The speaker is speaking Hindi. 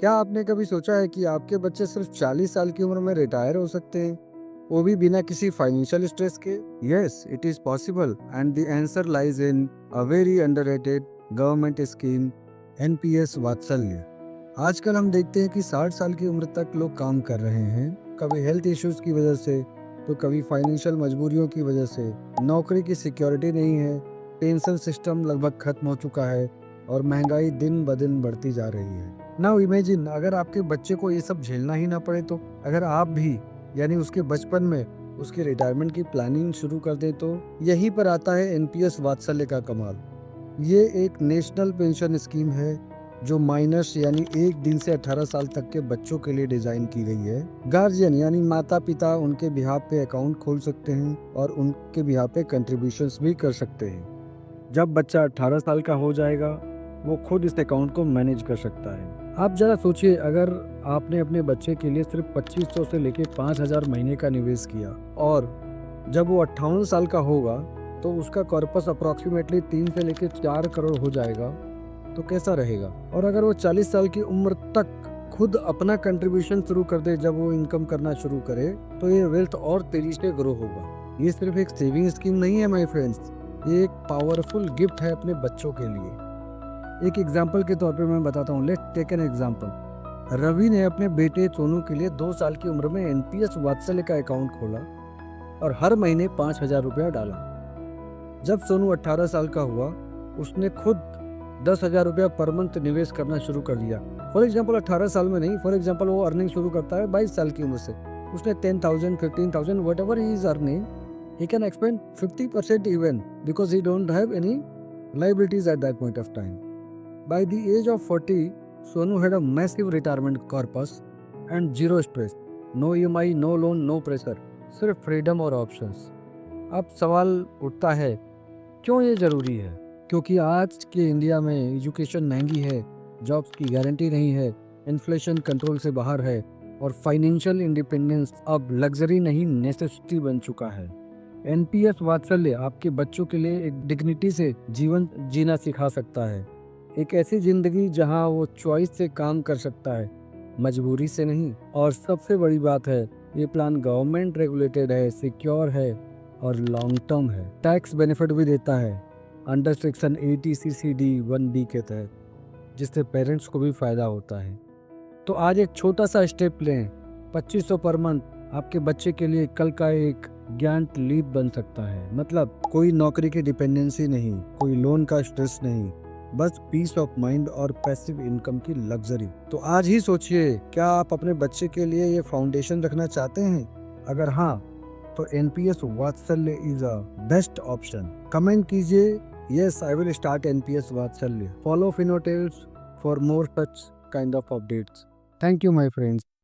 क्या आपने कभी सोचा है कि आपके बच्चे सिर्फ 40 साल की उम्र में रिटायर हो सकते हैं, वो भी बिना किसी फाइनेंशियल स्ट्रेस के? Yes, it is possible and the answer lies in a very underrated government scheme, NPS वात्सल्य। आजकल हम देखते हैं कि 60 साल की उम्र तक लोग काम कर रहे हैं, कभी हेल्थ इश्यूज की वजह से, तो कभी फाइनेंशियल मजबूरियों की वजह से। नौकरी की सिक्योरिटी नहीं है, पेंशन सिस्टम लगभग खत्म हो चुका है और महंगाई दिन ब दिन बढ़ती जा रही है। नाउ इमेजिन, अगर आपके बच्चे को ये सब झेलना ही ना पड़े तो? अगर आप भी यानी उसके बचपन में उसके रिटायरमेंट की प्लानिंग शुरू कर दें तो? यहीं पर आता है एनपीएस वात्सल्य का कमाल। ये एक नेशनल पेंशन स्कीम है जो माइनस यानी 1 दिन से 18 साल तक के बच्चों के लिए डिजाइन की गई है। गार्जियन यानी माता पिता उनके बिहाफ पे अकाउंट खोल सकते हैं और उनके बिहाफ पे कंट्रीब्यूशंस भी कर सकते हैं। जब बच्चा 18 साल का हो जाएगा, वो खुद इस अकाउंट को मैनेज कर सकता है। आप जरा सोचिए, अगर आपने अपने बच्चे के लिए सिर्फ 2500 से लेके 5000 महीने का निवेश किया और जब वो 58 साल का होगा तो उसका कॉर्पस अप्रॉक्सीमेटली 3 से लेके 4 करोड़ हो जाएगा, तो कैसा रहेगा? और अगर वो 40 साल की उम्र तक खुद अपना कंट्रीब्यूशन शुरू कर दे, जब वो इनकम करना शुरू करे, तो ये वेल्थ और तेजी से ग्रो होगा। ये सिर्फ एक सेविंग स्कीम नहीं है माय फ्रेंड्स, ये एक पावरफुल गिफ्ट है अपने बच्चों के लिए। एक एग्जाम्पल के तौर पे मैं बताता हूँ, let's take an example. Ravi ने अपने बेटे सोनू के लिए 2 साल की उम्र में एनपीएस वात्सल्य का अकाउंट खोला और हर महीने 5000 रुपया डाला। जब सोनू 18 साल का हुआ, उसने खुद 10,000 रुपया पर मंथ निवेश करना शुरू कर दिया। फॉर एग्जाम्पल 18 साल में नहीं, फॉर एग्जाम्पल वो अर्निंग शुरू करता है 22 साल की उम्र से। उसने 10,000, 15,000 what ever he is earning, he can expend 50% even because he don't have any liabilities at that point of time. By the age of 40, Sonu had a massive retirement corpus and zero stress. No EMI, no loan, no pressure. सिर्फ फ्रीडम और ऑप्शंस। अब सवाल उठता है, क्यों ये ज़रूरी है? क्योंकि आज के इंडिया में एजुकेशन महंगी है, जॉब्स की गारंटी नहीं है, इन्फ्लेशन कंट्रोल से बाहर है और फाइनेंशियल इंडिपेंडेंस अब लग्जरी नहीं नेसेसिटी बन चुका है। एनपीएस वात्सल्य आपके बच्चों के लिए एक डिग्निटी से जीवन जीना सिखा सकता है। एक ऐसी जिंदगी जहां वो चॉइस से काम कर सकता है, मजबूरी से नहीं। और सबसे बड़ी बात है, ये प्लान गवर्नमेंट रेगुलेटेड है, सिक्योर है और लॉन्ग टर्म है। टैक्स बेनिफिट भी देता है अंडर सेक्शन 80CCD1B के तहत, जिससे पेरेंट्स को भी फायदा होता है। तो आज एक छोटा सा स्टेप लें, 2500 पर मंथ आपके बच्चे के लिए कल का एक ज्ञान लीप बन सकता है। मतलब कोई नौकरी की डिपेंडेंसी नहीं, कोई लोन का स्ट्रेस नहीं, बस पीस ऑफ माइंड और पैसिव इनकम की लग्जरी। तो आज ही सोचिए, क्या आप अपने बच्चे के लिए ये फाउंडेशन रखना चाहते हैं? अगर हाँ, तो NPS Vatsalya is a best option. Comment कीजिए, yes I will start NPS Vatsalya. Follow Finotales for more such kind of updates. Thank you my friends.